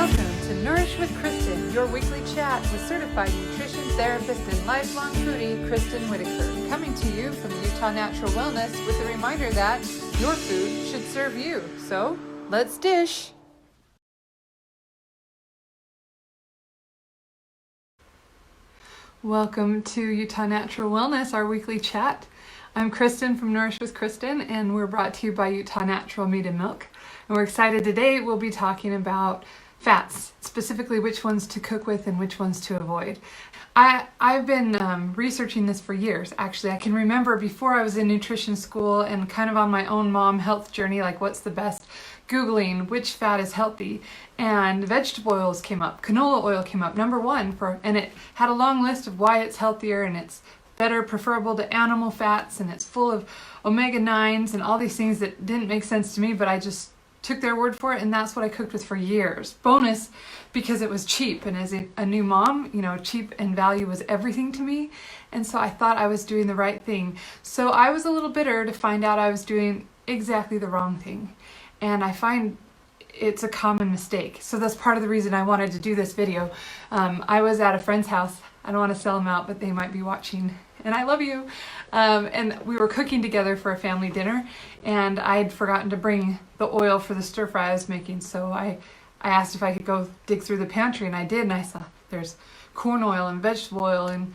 Welcome to Nourish with Kristin, your weekly chat with certified nutrition therapist and lifelong foodie Kristin Whitaker, coming to you from Utah Natural Wellness with a reminder that your food should serve you. So, let's dish! Welcome to Utah Natural Wellness, our weekly chat. I'm Kristin from Nourish with Kristin, and we're brought to you by Utah Natural Meat and Milk. And we're excited today. We'll be talking about fats, specifically which ones to cook with and which ones to avoid. I've been researching this for years. Actually, I can remember before I was in nutrition school and kind of on my own mom health journey, like what's the best, Googling which fat is healthy, and vegetable oils came up. Canola oil came up, number one, and it had a long list of why it's healthier and it's better, preferable to animal fats, and it's full of omega-9s and all these things that didn't make sense to me, but I just took their word for it, and that's what I cooked with for years. Bonus, because it was cheap, and as a new mom, you know, cheap and value was everything to me, and so I thought I was doing the right thing. So I was a little bitter to find out I was doing exactly the wrong thing, and I find it's a common mistake. So that's part of the reason I wanted to do this video. I was at a friend's house. I don't want to sell them out, but they might be watching, and I love you. And we were cooking together for a family dinner, and I'd forgotten to bring the oil for the stir fry I was making, so I asked if I could go dig through the pantry, and I did, and I saw there's corn oil and vegetable oil and,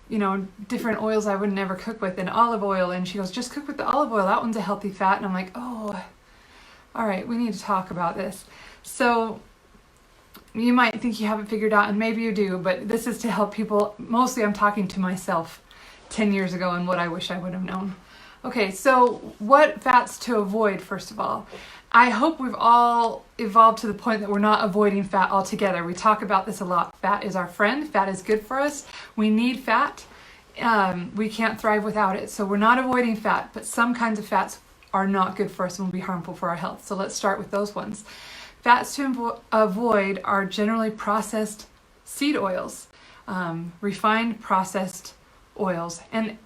you know, different oils I would never cook with, and olive oil, and she goes, just cook with the olive oil, that one's a healthy fat. And I'm like, oh, all right, we need to talk about this. So you might think you haven't figured out, and maybe you do, but this is to help people. Mostly I'm talking to myself 10 years ago and what I wish I would have known. Okay, so what fats to avoid, first of all? I hope we've all evolved to the point that we're not avoiding fat altogether. We talk about this a lot. Fat is our friend. Fat is good for us. We need fat. We can't thrive without it. So we're not avoiding fat, but some kinds of fats are not good for us and will be harmful for our health. So let's start with those ones. Fats to avoid are generally processed seed oils, refined processed oils. And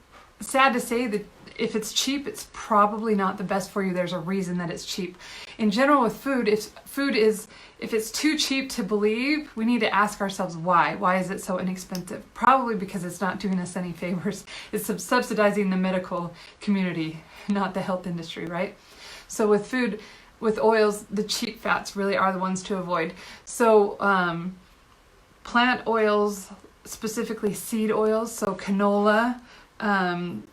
sad to say that if it's cheap, it's probably not the best for you. There's a reason that it's cheap. In general with food, if it's too cheap to believe, we need to ask ourselves why. Why is it so inexpensive? Probably because it's not doing us any favors. It's subsidizing the medical community, not the health industry, right? So with food, with oils, the cheap fats really are the ones to avoid. So plant oils, specifically seed oils, so canola,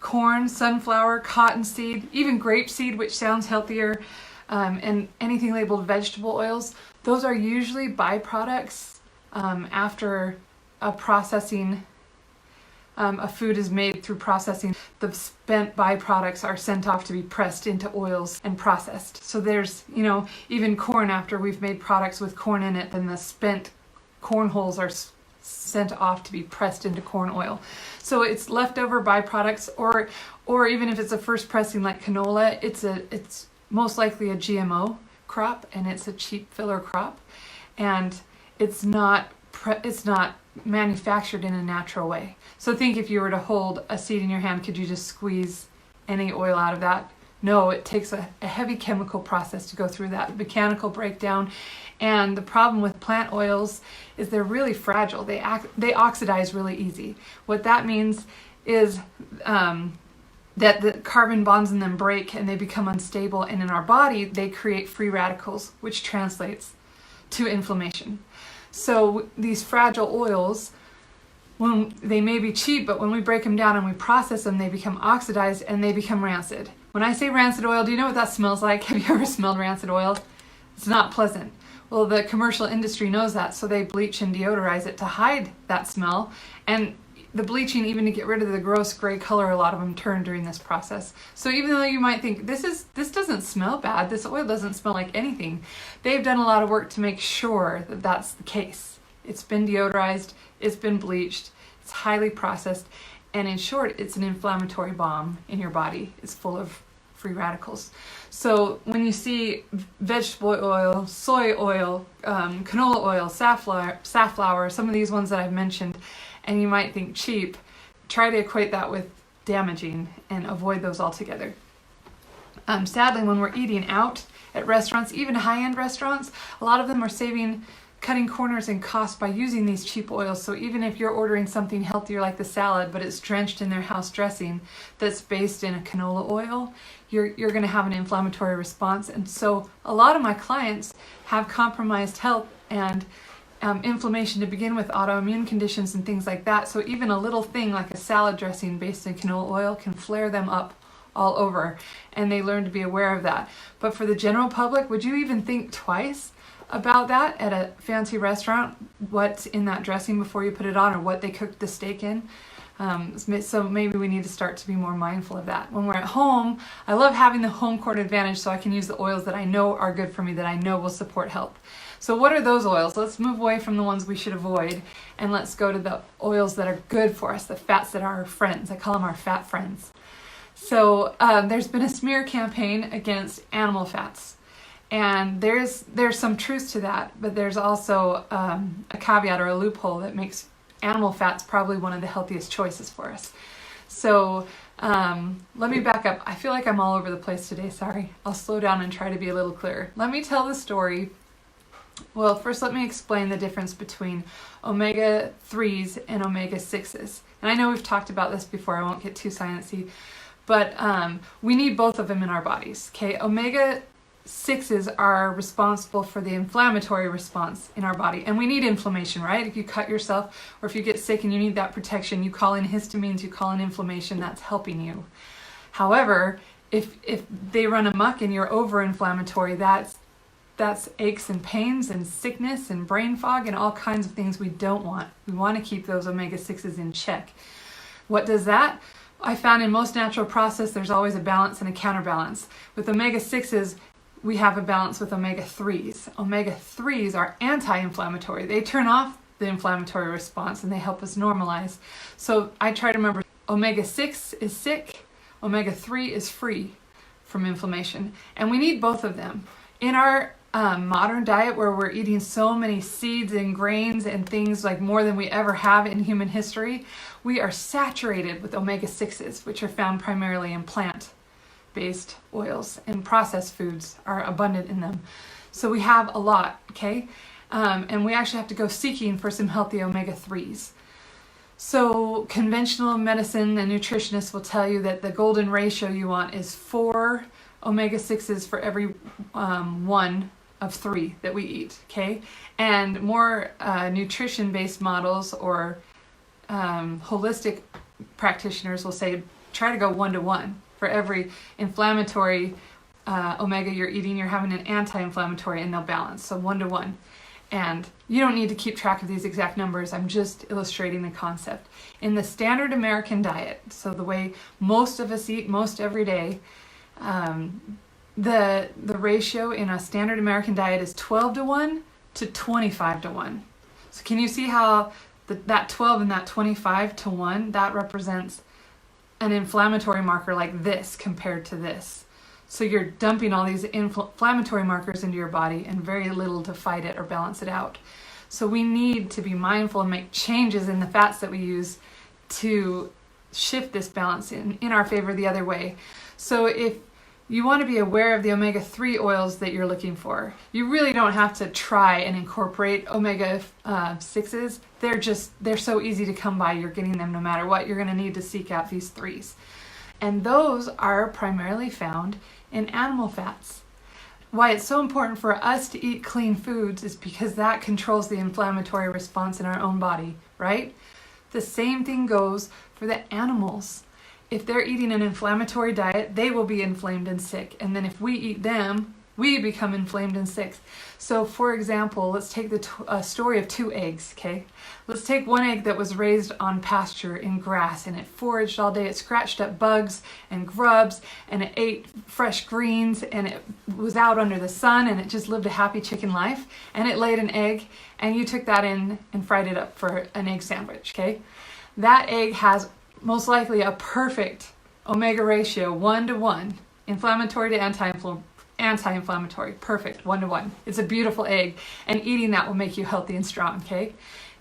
corn, sunflower, cottonseed, even grapeseed, which sounds healthier, and anything labeled vegetable oils, those are usually byproducts after a processing. A food is made through processing. The spent byproducts are sent off to be pressed into oils and processed. So there's, you know, even corn, after we've made products with corn in it, then the spent corn hulls are sent off to be pressed into corn oil. So it's leftover byproducts, or even if it's a first pressing like canola, it's most likely a GMO crop, and it's a cheap filler crop, and it's not manufactured in a natural way. So think if you were to hold a seed in your hand, could you just squeeze any oil out of that? No, it takes a heavy chemical process to go through that mechanical breakdown. And the problem with plant oils is they're really fragile. They oxidize really easy. What that means is that the carbon bonds in them break and they become unstable, and in our body they create free radicals, which translates to inflammation. So these fragile oils, when they may be cheap, but when we break them down and we process them, they become oxidized and they become rancid. When I say rancid oil, do you know what that smells like? Have you ever smelled rancid oil? It's not pleasant. Well, the commercial industry knows that, so they bleach and deodorize it to hide that smell. And the bleaching, even to get rid of the gross gray color, a lot of them turn during this process. So even though you might think this doesn't smell bad, this oil doesn't smell like anything, they've done a lot of work to make sure that that's the case. It's been deodorized, it's been bleached, it's highly processed, and in short, it's an inflammatory bomb in your body. It's full of free radicals. So when you see vegetable oil, soy oil, canola oil, safflower, some of these ones that I've mentioned, and you might think cheap, try to equate that with damaging and avoid those altogether. Sadly, when we're eating out at restaurants, even high-end restaurants, a lot of them are saving cutting corners in cost by using these cheap oils. So even if you're ordering something healthier like the salad, but it's drenched in their house dressing that's based in a canola oil, you're going to have an inflammatory response. And so a lot of my clients have compromised health and inflammation to begin with, autoimmune conditions and things like that. So even a little thing like a salad dressing based in canola oil can flare them up all over, and they learn to be aware of that. But for the general public, would you even think twice about that at a fancy restaurant, what's in that dressing before you put it on, or what they cooked the steak in? So maybe we need to start to be more mindful of that. When we're at home, I love having the home court advantage, so I can use the oils that I know are good for me, that I know will support health. So what are those oils? Let's move away from the ones we should avoid, and let's go to the oils that are good for us, the fats that are our friends. I call them our fat friends. So there's been a smear campaign against animal fats, and there's some truth to that, but there's also a caveat or a loophole that makes animal fats probably one of the healthiest choices for us. So let me back up. I feel like I'm all over the place today. Sorry. I'll slow down and try to be a little clearer. Let me tell the story. Well, first let me explain the difference between omega-3s and omega-6s. And I know we've talked about this before. I won't get too sciencey, but we need both of them in our bodies. Okay, omega-6s are responsible for the inflammatory response in our body, and we need inflammation, right? If you cut yourself or if you get sick and you need that protection, you call in histamines, you call in inflammation. That's helping you. However, if they run amok and you're over-inflammatory, that's aches and pains and sickness and brain fog and all kinds of things we don't want. We want to keep those omega-6s in check. What does that? I found in most natural process there's always a balance and a counterbalance. With omega-6s, we have a balance with omega-3s. Omega-3s are anti-inflammatory. They turn off the inflammatory response and they help us normalize. So I try to remember omega-6 is sick, omega-3 is free from inflammation. And we need both of them. In our modern diet, where we're eating so many seeds and grains and things like more than we ever have in human history, we are saturated with omega-6s, which are found primarily in plant-based oils, and processed foods are abundant in them. So we have a lot, okay? And we actually have to go seeking for some healthy omega-3s. So conventional medicine and nutritionists will tell you that the golden ratio you want is 4 omega-6s for every one of 3 that we eat, okay? And more nutrition-based models or holistic practitioners will say try to go 1 to 1. For every inflammatory omega you're eating, you're having an anti-inflammatory, and they'll balance, so 1 to 1. And you don't need to keep track of these exact numbers. I'm just illustrating the concept. In the standard American diet, so the way most of us eat most every day, the ratio in a standard American diet is 12 to 1 to 25 to 1. So can you see how that 12 and that 25 to 1, that represents an inflammatory marker like this compared to this. So you're dumping all these inflammatory markers into your body and very little to fight it or balance it out. So we need to be mindful and make changes in the fats that we use to shift this balance in our favor the other way. So if you want to be aware of the omega-3 oils that you're looking for, you really don't have to try and incorporate omega-6s. They're so easy to come by. You're getting them no matter what. You're going to need to seek out these 3s. And those are primarily found in animal fats. Why it's so important for us to eat clean foods is because that controls the inflammatory response in our own body, right? The same thing goes for the animals. If they're eating an inflammatory diet, they will be inflamed and sick. And then if we eat them, we become inflamed and sick. So for example, let's take the story of 2 eggs, okay? Let's take one egg that was raised on pasture in grass, and it foraged all day. It scratched up bugs and grubs, and it ate fresh greens, and it was out under the sun, and it just lived a happy chicken life. And it laid an egg, and you took that in and fried it up for an egg sandwich, okay? That egg has most likely a perfect omega ratio, 1 to 1, inflammatory to anti-inflammatory, perfect, 1 to 1. It's a beautiful egg, and eating that will make you healthy and strong, okay?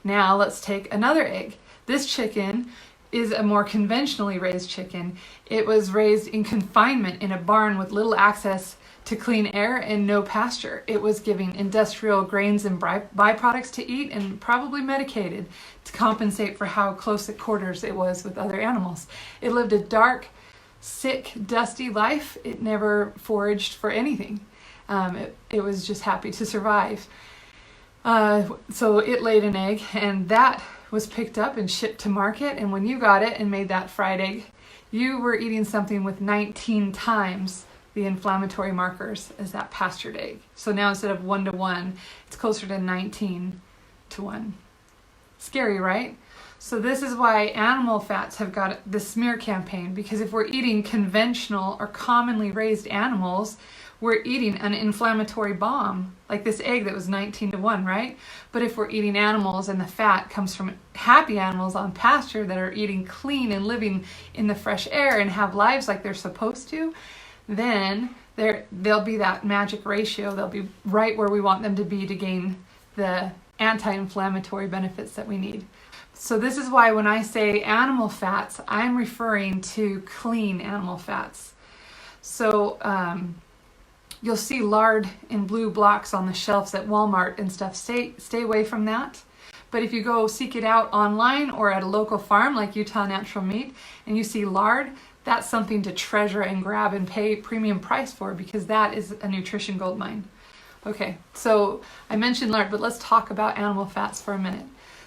Now let's take another egg. This chicken is a more conventionally raised chicken. It was raised in confinement in a barn with little access to clean air and no pasture. It was giving industrial grains and byproducts to eat and probably medicated to compensate for how close at quarters it was with other animals. It lived a dark, sick, dusty life. It never foraged for anything. It was just happy to survive. So it laid an egg, and that was picked up and shipped to market. And when you got it and made that fried egg, you were eating something with 19 times the inflammatory markers as that pastured egg. So now instead of 1 to 1, it's closer to 19 to 1. Scary, right? So this is why animal fats have got the smear campaign, because if we're eating conventional or commonly raised animals, we're eating an inflammatory bomb, like this egg that was 19 to 1, right? But if we're eating animals and the fat comes from happy animals on pasture that are eating clean and living in the fresh air and have lives like they're supposed to, then there'll be that magic ratio. They'll be right where we want them to be to gain the anti-inflammatory benefits that we need. So this is why when I say animal fats, I'm referring to clean animal fats. So you'll see lard in blue blocks on the shelves at Walmart and stuff. Stay away from that. But if you go seek it out online or at a local farm like Utah Natural Meat and you see lard, that's something to treasure and grab and pay premium price for, because that is a nutrition gold mine. Okay, so I mentioned lard, but let's talk about animal fats for a minute.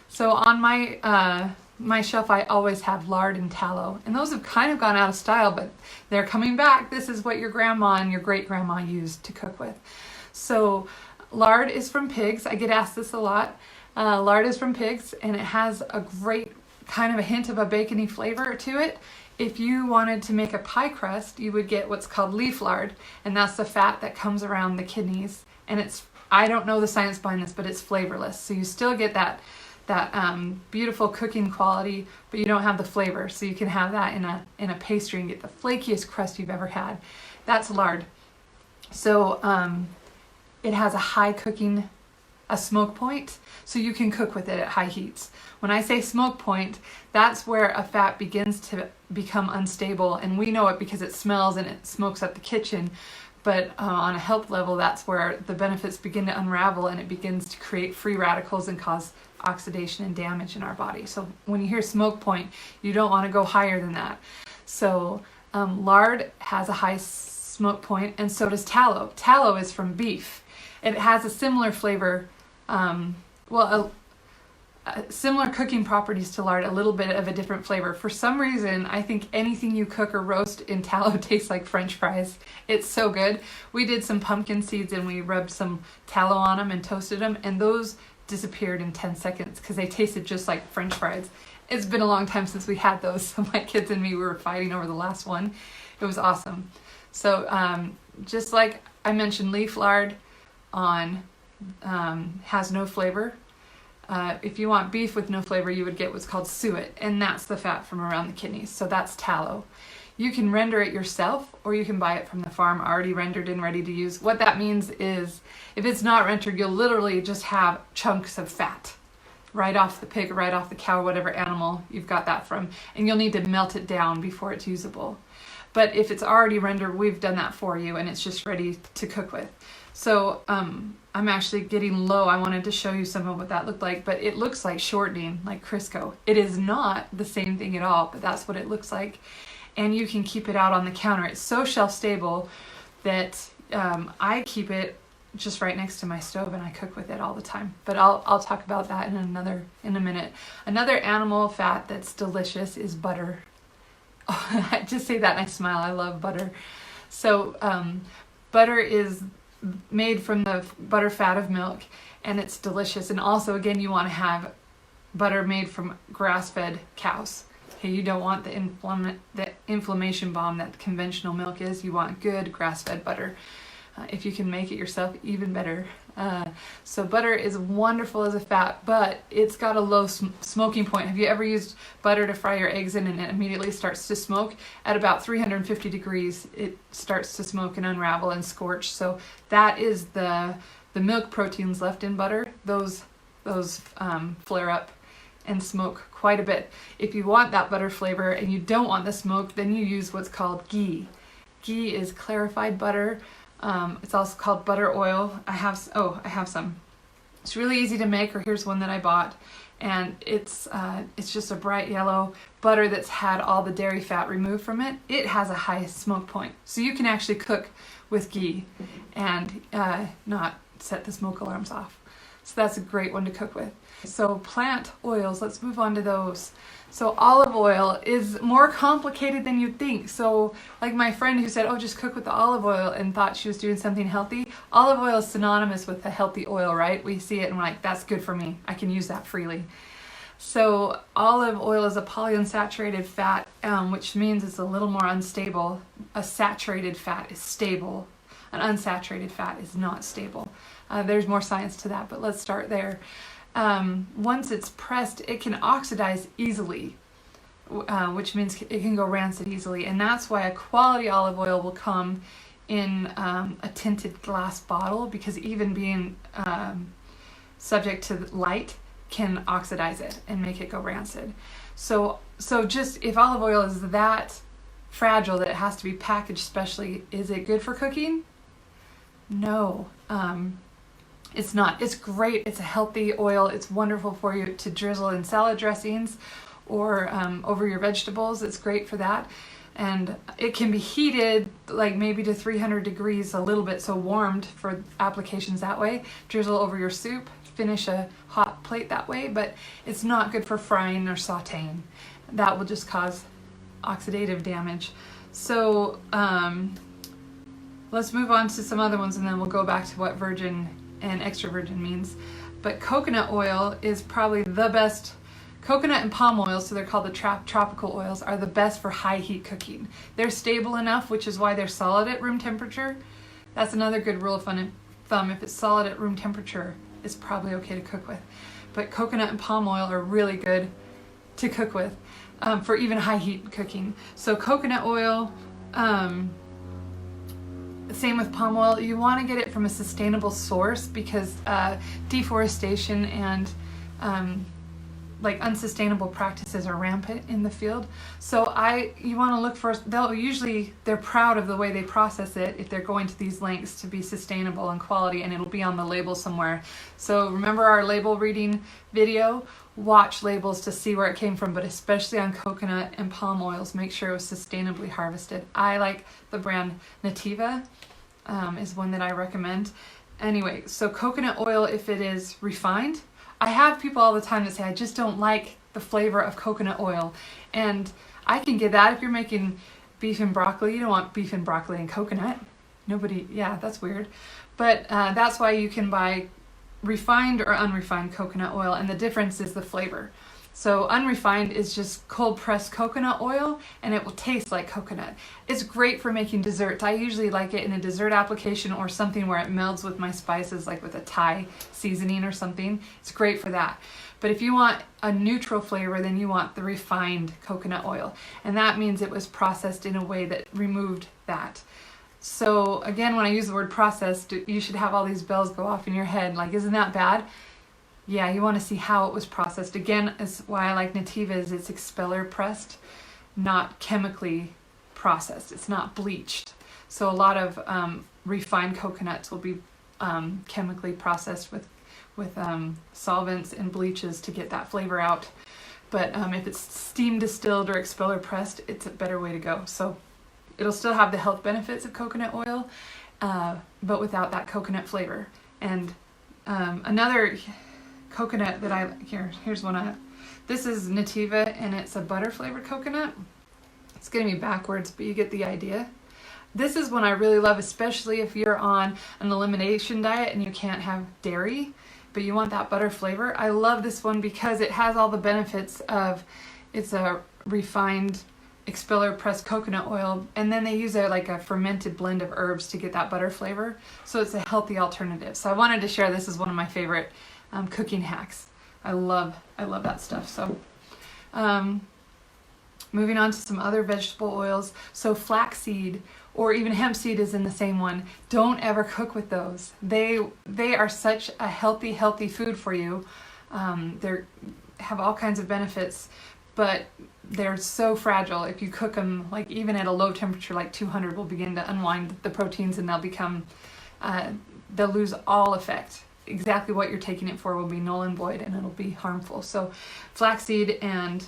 So on my shelf, I always have lard and tallow, and those have kind of gone out of style, but they're coming back. This is what your grandma and your great-grandma used to cook with. So lard is from pigs. I get asked this a lot. Lard is from pigs, and it has a great kind of a hint of a bacony flavor to it. If you wanted to make a pie crust, you would get what's called leaf lard, and that's the fat that comes around the kidneys. And I don't know the science behind this, but it's flavorless. So you still get that beautiful cooking quality, but you don't have the flavor. So you can have that in a pastry and get the flakiest crust you've ever had. That's lard. So it has a high cooking, a smoke point, so you can cook with it at high heats. When I say smoke point, that's where a fat begins to become unstable, and we know it because it smells and it smokes up the kitchen. But on a health level, that's where the benefits begin to unravel, and it begins to create free radicals and cause oxidation and damage in our body. So when you hear smoke point, you don't want to go higher than that. So lard has a high smoke point, and so does tallow. Tallow is from beef. It has a similar flavor, similar cooking properties to lard, a little bit of a different flavor. For some reason, I think anything you cook or roast in tallow tastes like French fries. It's so good. We did some pumpkin seeds and we rubbed some tallow on them and toasted them, and those disappeared in 10 seconds because they tasted just like French fries. It's been a long time since we had those, so my kids and me were fighting over the last one. It was awesome. So just like I mentioned, leaf lard has no flavor. If you want beef with no flavor, you would get what's called suet, and that's the fat from around the kidneys. So that's tallow. You can render it yourself, or you can buy it from the farm already rendered and ready to use. What that means is, if it's not rendered, you'll literally just have chunks of fat right off the pig, right off the cow, whatever animal you've got that from, and you'll need to melt it down before it's usable. But if it's already rendered, we've done that for you, and it's just ready to cook with. So I'm actually getting low. I wanted to show you some of what that looked like, but it looks like shortening, like Crisco. It is not the same thing at all, but that's what it looks like. And you can keep it out on the counter. It's so shelf stable that I keep it just right next to my stove and I cook with it all the time. But I'll talk about that in a minute. Another animal fat that's delicious is butter. Oh, I just say that and I smile. I love butter. So butter is made from the butter fat of milk, and it's delicious. And also, again, you want to have butter made from grass-fed cows. Okay, you don't want the inflammation bomb that conventional milk is. You want good grass-fed butter. If you can make it yourself, even better. So butter is wonderful as a fat, but it's got a low smoking point. Have you ever used butter to fry your eggs in and it immediately starts to smoke? At about 350 degrees, it starts to smoke and unravel and scorch. So that is the milk proteins left in butter. Those flare up and smoke quite a bit. If you want that butter flavor and you don't want the smoke, then you use what's called ghee. Ghee is clarified butter. It's also called butter oil. I have some. It's really easy to make, or here's one that I bought. And it's just a bright yellow butter that's had all the dairy fat removed from it. It has a high smoke point. So you can actually cook with ghee and not set the smoke alarms off. So that's a great one to cook with. So plant oils, let's move on to those. So olive oil is more complicated than you'd think. So like my friend who said, oh, just cook with the olive oil and thought she was doing something healthy. Olive oil is synonymous with a healthy oil, right? We see it and we're like, that's good for me. I can use that freely. So olive oil is a polyunsaturated fat, which means it's a little more unstable. A saturated fat is stable. An unsaturated fat is not stable. There's more science to that, but let's start there. Once it's pressed, it can oxidize easily, which means it can go rancid easily. And that's why a quality olive oil will come in a tinted glass bottle, because even being subject to light can oxidize it and make it go rancid. So just if olive oil is that fragile that it has to be packaged specially, is it good for cooking? No. It's not. It's great. It's a healthy oil. It's wonderful for you to drizzle in salad dressings or over your vegetables. It's great for that. And it can be heated like maybe to 300 degrees a little bit, so warmed for applications that way. Drizzle over your soup, finish a hot plate that way, but it's not good for frying or sauteing. That will just cause oxidative damage. So let's move on to some other ones and then we'll go back to what virgin and extra virgin means. But coconut oil is probably the best. Coconut and palm oil, so they're called the tropical oils, are the best for high heat cooking. They're stable enough, which is why they're solid at room temperature. That's another good rule of thumb. If it's solid at room temperature, it's probably okay to cook with. But coconut and palm oil are really good to cook with for even high heat cooking. So coconut oil, same with palm oil. You want to get it from a sustainable source, because deforestation and like unsustainable practices are rampant in the field. So you want to look for, they're proud of the way they process it if they're going to these lengths to be sustainable and quality, and it'll be on the label somewhere. So remember our label reading video? Watch labels to see where it came from, but especially on coconut and palm oils, make sure it was sustainably harvested. I like the brand Nativa, is one that I recommend. Anyway, so coconut oil, if it is refined, I have people all the time that say, I just don't like the flavor of coconut oil. And I can get that if you're making beef and broccoli. You don't want beef and broccoli and coconut. Yeah, that's weird. But that's why you can buy refined or unrefined coconut oil, and the difference is the flavor. So unrefined is just cold pressed coconut oil, and it will taste like coconut. It's great for making desserts. I usually like it in a dessert application or something where it melds with my spices, like with a Thai seasoning or something. It's great for that. But if you want a neutral flavor, then you want the refined coconut oil. And that means it was processed in a way that removed that. So again, when I use the word processed, you should have all these bells go off in your head. Like, isn't that bad? Yeah, you want to see how it was processed. Again, is why I like Nativa, is it's expeller pressed, not chemically processed. It's not bleached. So a lot of refined coconuts will be chemically processed with solvents and bleaches to get that flavor out. But if it's steam distilled or expeller pressed, it's a better way to go. So it'll still have the health benefits of coconut oil, but without that coconut flavor. And another coconut that here's one. This is Nativa, and it's a butter flavored coconut. It's going to be backwards, but you get the idea. This is one I really love, especially if you're on an elimination diet and you can't have dairy, but you want that butter flavor. I love this one because it has all the benefits of, it's a refined expeller pressed coconut oil, and then they use a fermented blend of herbs to get that butter flavor. So it's a healthy alternative. So I wanted to share this as one of my favorite cooking hacks. I love that stuff. So moving on to some other vegetable oils. So flaxseed or even hemp seed is in the same one. Don't ever cook with those. They are such a healthy food for you. They have all kinds of benefits, but they're so fragile. If you cook them, like even at a low temperature, like 200, will begin to unwind the proteins, and they'll become, they'll lose all effect. Exactly what you're taking it for will be null and void, and it'll be harmful. So flaxseed and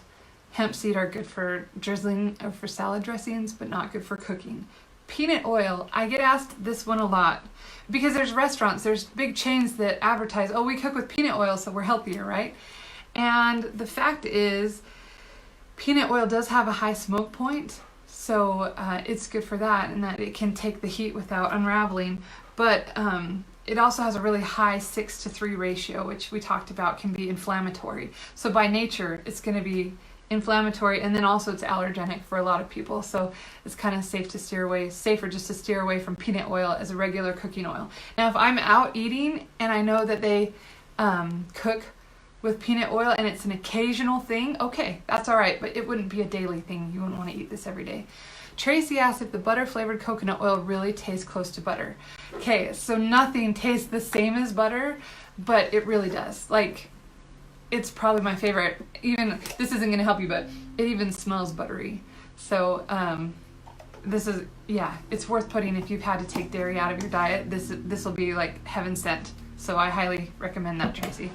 hemp seed are good for drizzling or for salad dressings, but not good for cooking. Peanut oil, I get asked this one a lot because there's restaurants, there's big chains that advertise, oh, we cook with peanut oil so we're healthier, right? And the fact is, peanut oil does have a high smoke point, so it's good for that, and that it can take the heat without unraveling. But it also has a really high 6:3 ratio, which we talked about can be inflammatory. So by nature, it's going to be inflammatory, and then also it's allergenic for a lot of people. So it's kind of safer just to steer away from peanut oil as a regular cooking oil. Now, if I'm out eating and I know that they cook with peanut oil and it's an occasional thing, okay, that's all right, but it wouldn't be a daily thing. You wouldn't want to eat this every day. Tracy asked if the butter flavored coconut oil really tastes close to butter. Okay, so nothing tastes the same as butter, but it really does. Like, it's probably my favorite. Even, this isn't gonna help you, but it even smells buttery. So this is, yeah, it's worth putting if you've had to take dairy out of your diet. This will be like heaven sent. So I highly recommend that, Tracy.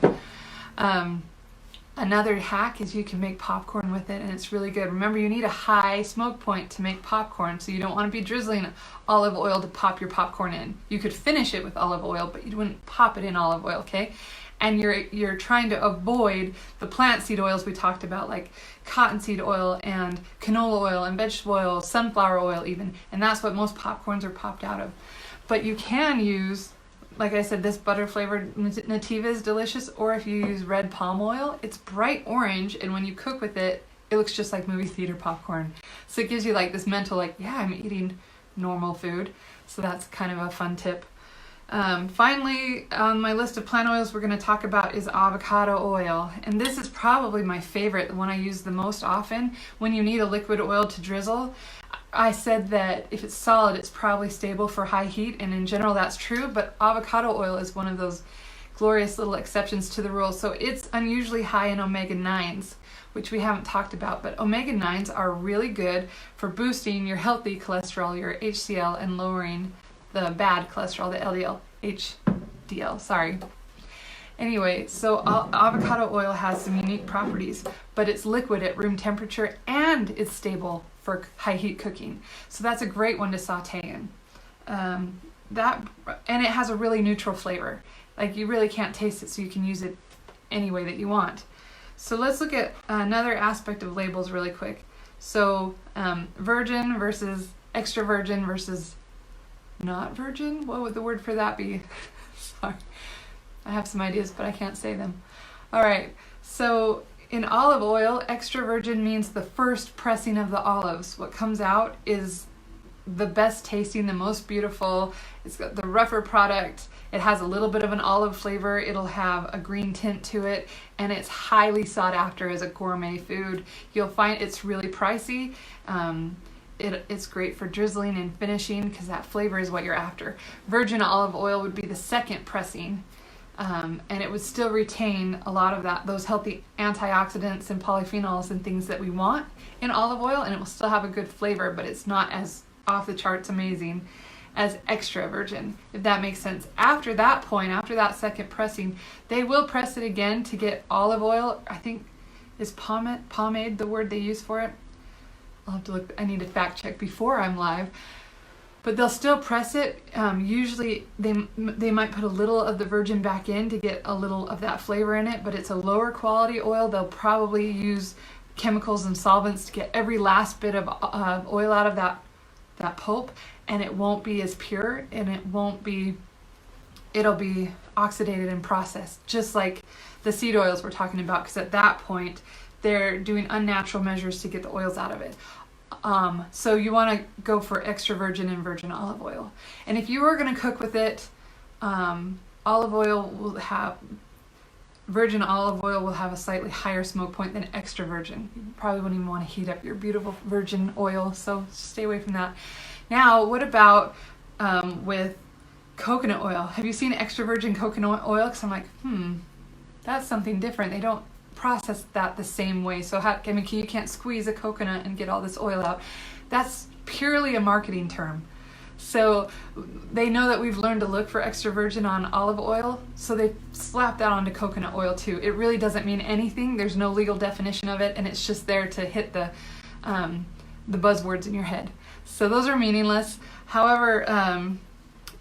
Another hack is you can make popcorn with it, and it's really good. Remember, you need a high smoke point to make popcorn, so you don't want to be drizzling olive oil to pop your popcorn in. You could finish it with olive oil, but you wouldn't pop it in olive oil, okay? And you're trying to avoid the plant seed oils we talked about, like cottonseed oil and canola oil and vegetable oil, sunflower oil even, and that's what most popcorns are popped out of. But you can use, like I said, this butter flavored Nativa is delicious, or if you use red palm oil, it's bright orange, and when you cook with it, it looks just like movie theater popcorn. So it gives you like this mental, like, yeah, I'm eating normal food. So that's kind of a fun tip. Finally, on my list of plant oils we're going to talk about is avocado oil. And this is probably my favorite, the one I use the most often when you need a liquid oil to drizzle. I said that if it's solid, it's probably stable for high heat, and in general that's true, but avocado oil is one of those glorious little exceptions to the rule. So it's unusually high in omega-9s, which we haven't talked about, but omega-9s are really good for boosting your healthy cholesterol, your HCl, and lowering the bad cholesterol, the LDL, HDL, sorry. Anyway, so avocado oil has some unique properties, but it's liquid at room temperature and it's stable for high heat cooking. So that's a great one to saute in. And it has a really neutral flavor. Like, you really can't taste it, so you can use it any way that you want. So let's look at another aspect of labels really quick. So virgin versus extra virgin versus not virgin? What would the word for that be? Sorry. I have some ideas, but I can't say them. All right. So in olive oil, extra virgin means the first pressing of the olives. What comes out is the best tasting, the most beautiful. It's got the rougher product. It has a little bit of an olive flavor. It'll have a green tint to it, and it's highly sought after as a gourmet food. You'll find it's really pricey. It's great for drizzling and finishing because that flavor is what you're after. Virgin olive oil would be the second pressing, and it would still retain a lot of those healthy antioxidants and polyphenols and things that we want in olive oil, and it will still have a good flavor, but it's not as off the charts amazing as extra virgin, if that makes sense. After that point, after that second pressing, they will press it again to get olive oil. I think, is pomade the word they use for it? I'll have to look. I need to fact check before I'm live. But they'll still press it. Usually they might put a little of the virgin back in to get a little of that flavor in it, but it's a lower quality oil. They'll probably use chemicals and solvents to get every last bit of oil out of that pulp, and it won't be as pure, and it'll be oxidated and processed, just like the seed oils we're talking about, because at that point they're doing unnatural measures to get the oils out of it. So you want to go for extra virgin and virgin olive oil. And if you were going to cook with it, virgin olive oil will have a slightly higher smoke point than extra virgin. You probably wouldn't even want to heat up your beautiful virgin oil, so stay away from that. Now, what about with coconut oil? Have you seen extra virgin coconut oil? Because I'm like, that's something different. process that the same way. So you can't squeeze a coconut and get all this oil out. That's purely a marketing term. So they know that we've learned to look for extra virgin on olive oil, so they slap that onto coconut oil too. It really doesn't mean anything. There's no legal definition of it, and it's just there to hit the buzzwords in your head. So those are meaningless. However,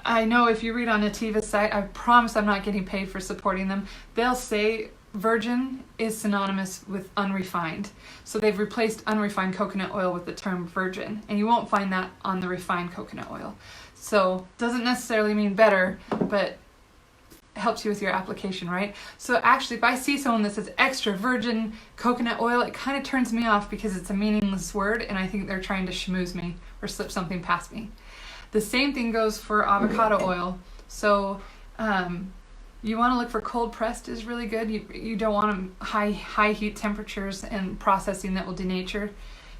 I know if you read on Nativa's site, I promise I'm not getting paid for supporting them, they'll say virgin is synonymous with unrefined. So they've replaced unrefined coconut oil with the term virgin, and you won't find that on the refined coconut oil. So doesn't necessarily mean better, but helps you with your application, right? So actually, if I see someone that says extra virgin coconut oil, it kind of turns me off because it's a meaningless word, and I think they're trying to schmooze me or slip something past me. The same thing goes for avocado oil. So you want to look for cold pressed is really good. You don't want high heat temperatures and processing that will denature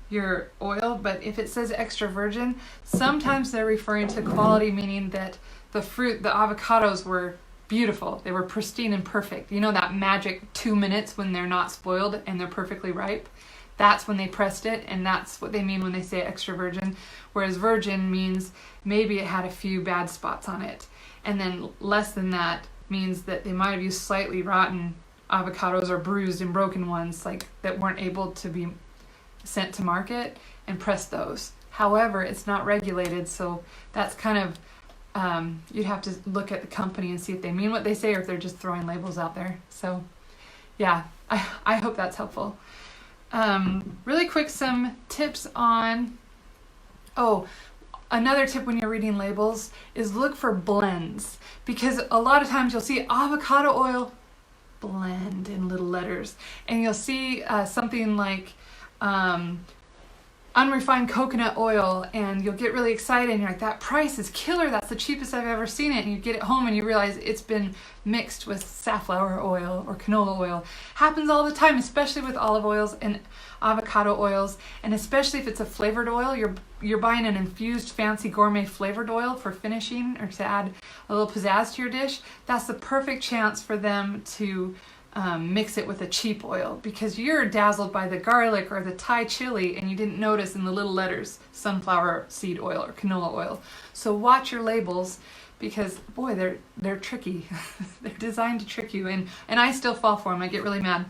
your oil. But if it says extra virgin, sometimes they're referring to quality, meaning that the avocados were beautiful. They were pristine and perfect. You know that magic 2 minutes when they're not spoiled and they're perfectly ripe? That's when they pressed it, and that's what they mean when they say extra virgin. Whereas virgin means maybe it had a few bad spots on it. And then less than that means that they might have used slightly rotten avocados or bruised and broken ones like that weren't able to be sent to market, and press those. However, it's not regulated, so that's kind of you'd have to look at the company and see if they mean what they say or if they're just throwing labels out there. So yeah, I hope that's helpful. Really quick, some tips on, another tip when you're reading labels is look for blends, because a lot of times you'll see avocado oil blend in little letters, and you'll see something like unrefined coconut oil, and you'll get really excited and you're like, that price is killer, that's the cheapest I've ever seen it, and you get it home and you realize it's been mixed with safflower oil or canola oil. Happens all the time, especially with olive oils and avocado oils, and especially if it's a flavored oil. You're buying an infused fancy gourmet flavored oil for finishing or to add a little pizzazz to your dish. That's the perfect chance for them to mix it with a cheap oil, because you're dazzled by the garlic or the Thai chili and you didn't notice in the little letters sunflower seed oil or canola oil. So watch your labels, because boy, they're tricky. They're designed to trick you, and I still fall for them. I get really mad.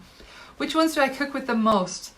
Which ones do I cook with the most?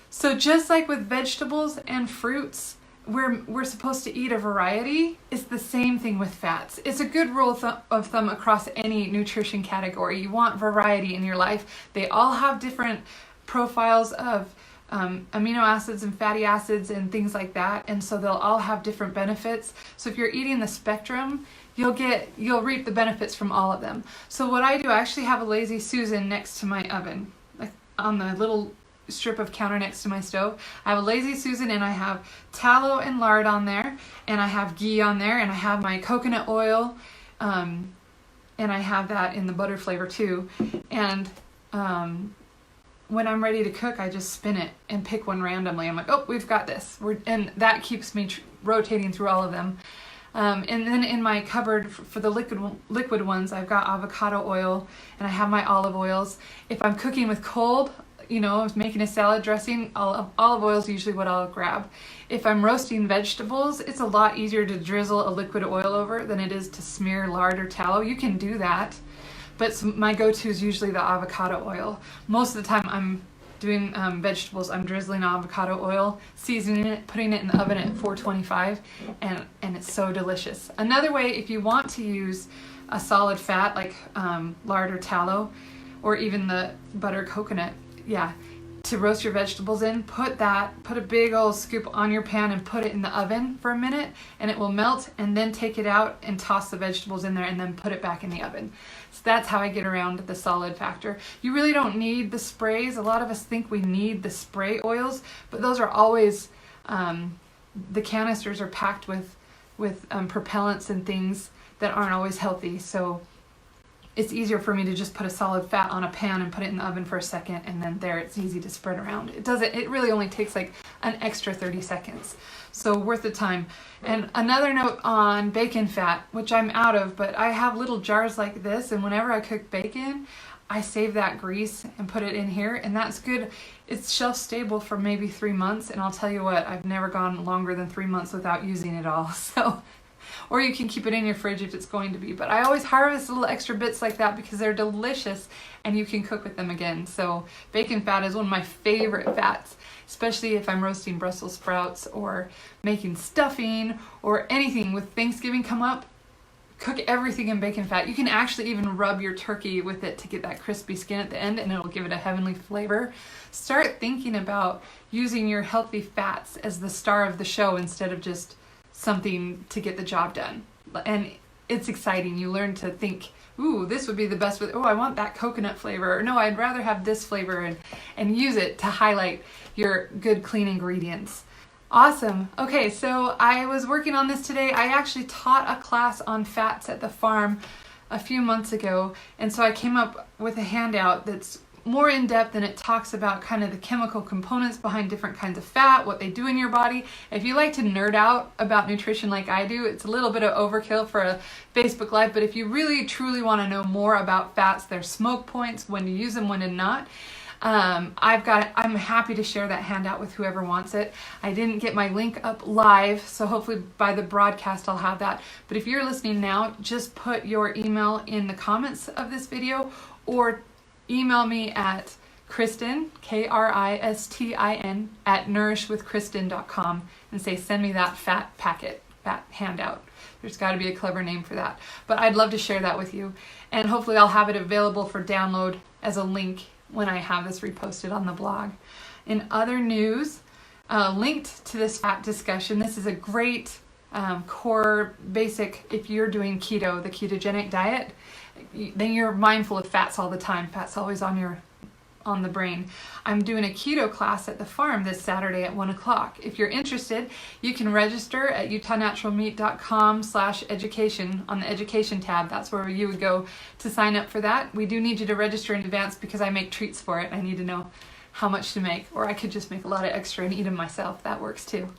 So just like with vegetables and fruits, we're supposed to eat a variety. It's the same thing with fats. It's a good rule of thumb across any nutrition category. You want variety in your life. They all have different profiles of amino acids and fatty acids and things like that, and so they'll all have different benefits. So if you're eating the spectrum, you'll reap the benefits from all of them. So what I do, I actually have a Lazy Susan next to my oven, like on the little strip of counter next to my stove. I have a Lazy Susan, and I have tallow and lard on there, and I have ghee on there, and I have my coconut oil, and I have that in the butter flavor too. And when I'm ready to cook, I just spin it and pick one randomly. I'm like, oh, we've got this. And that keeps me rotating through all of them. And then in my cupboard for the liquid ones, I've got avocado oil, and I have my olive oils. If I'm cooking with cold, making a salad dressing, olive oil is usually what I'll grab. If I'm roasting vegetables, it's a lot easier to drizzle a liquid oil over than it is to smear lard or tallow. You can do that, but my go-to is usually the avocado oil. Most of the time I'm doing vegetables, I'm drizzling avocado oil, seasoning it, putting it in the oven at 425, and it's so delicious. Another way, if you want to use a solid fat like lard or tallow, or even the butter coconut, to roast your vegetables in, put a big old scoop on your pan and put it in the oven for a minute, and it will melt, and then take it out and toss the vegetables in there and then put it back in the oven. So that's how I get around the solid factor. You really don't need the sprays. A lot of us think we need the spray oils, but those are always, the canisters are packed with propellants and things that aren't always healthy. So it's easier for me to just put a solid fat on a pan and put it in the oven for a second, and then there it's easy to spread around. It really only takes like an extra 30 seconds. So worth the time. And another note on bacon fat, which I'm out of, but I have little jars like this, and whenever I cook bacon, I save that grease and put it in here, and that's good. It's shelf stable for maybe 3 months, and I'll tell you what, I've never gone longer than 3 months without using it all. So, or you can keep it in your fridge if it's going to be, but I always harvest little extra bits like that because they're delicious and you can cook with them again. So bacon fat is one of my favorite fats, especially if I'm roasting Brussels sprouts or making stuffing or anything with Thanksgiving come up. Cook everything in bacon fat. You can actually even rub your turkey with it to get that crispy skin at the end, and it'll give it a heavenly flavor. Start thinking about using your healthy fats as the star of the show instead of just something to get the job done. And it's exciting. You learn to think, ooh, this would be the best with, oh, I want that coconut flavor, or no, I'd rather have this flavor, and use it to highlight your good, clean ingredients. Awesome. Okay, so I was working on this today. I actually taught a class on fats at the farm a few months ago, and so I came up with a handout that's more in depth, and it talks about kind of the chemical components behind different kinds of fat, what they do in your body. If you like to nerd out about nutrition like I do, it's a little bit of overkill for a Facebook Live, but if you really truly want to know more about fats, their smoke points, when to use them, when to not, I'm happy to share that handout with whoever wants it. I didn't get my link up live, so hopefully by the broadcast I'll have that. But if you're listening now, just put your email in the comments of this video, or email me at Kristin, Kristin, at nourishwithkristin.com and say, send me that fat packet, that handout. There's got to be a clever name for that. But I'd love to share that with you. And hopefully I'll have it available for download as a link when I have this reposted on the blog. In other news, linked to this fat discussion, this is a great core basic if you're doing keto, the ketogenic diet, then you're mindful of fats all the time. Fat's always on the brain. I'm doing a keto class at the farm this Saturday at 1 o'clock. If you're interested, you can register at utahnaturalmeat.com/education on the education tab. That's where you would go to sign up for that. We do need you to register in advance because I make treats for it. I need to know how much to make, or I could just make a lot of extra and eat them myself. That works too.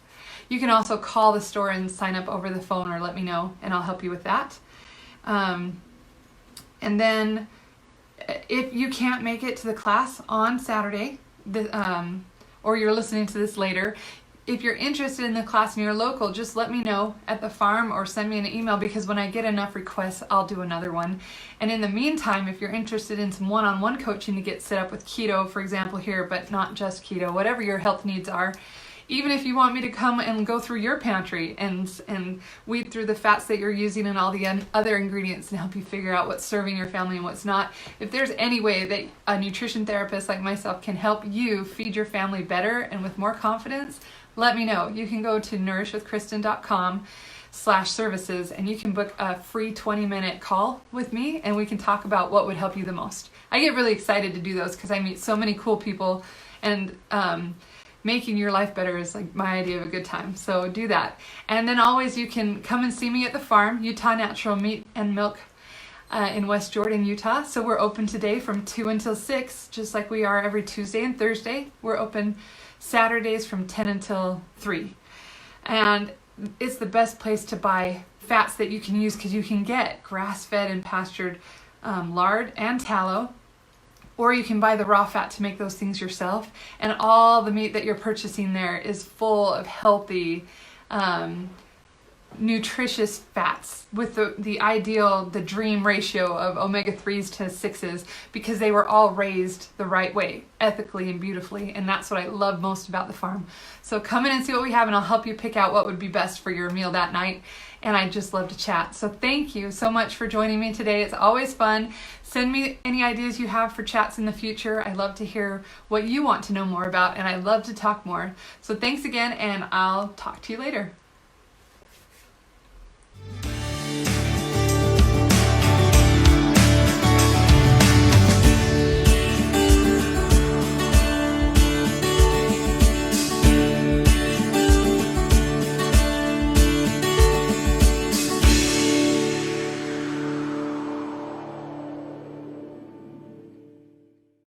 You can also call the store and sign up over the phone, or let me know and I'll help you with that. And then if you can't make it to the class on Saturday, or you're listening to this later, if you're interested in the class and you're local, just let me know at the farm or send me an email, because when I get enough requests, I'll do another one. And in the meantime, if you're interested in some one-on-one coaching to get set up with keto, for example, here, but not just keto, whatever your health needs are, even if you want me to come and go through your pantry and weed through the fats that you're using and all the other ingredients and help you figure out what's serving your family and what's not, if there's any way that a nutrition therapist like myself can help you feed your family better and with more confidence, let me know. You can go to nourishwithkristin.com/services and you can book a free 20-minute call with me and we can talk about what would help you the most. I get really excited to do those because I meet so many cool people, and making your life better is like my idea of a good time. So do that. And then always you can come and see me at the farm, Utah Natural Meat and Milk in West Jordan, Utah. So we're open today from 2 until 6, just like we are every Tuesday and Thursday. We're open Saturdays from 10 until 3. And it's the best place to buy fats that you can use because you can get grass-fed and pastured lard and tallow, or you can buy the raw fat to make those things yourself. And all the meat that you're purchasing there is full of healthy, nutritious fats with the ideal, the dream ratio of omega-3s to 6s, because they were all raised the right way, ethically and beautifully. And that's what I love most about the farm. So come in and see what we have, and I'll help you pick out what would be best for your meal that night. And I just love to chat. So thank you so much for joining me today. It's always fun. Send me any ideas you have for chats in the future. I love to hear what you want to know more about, and I love to talk more. So thanks again, and I'll talk to you later.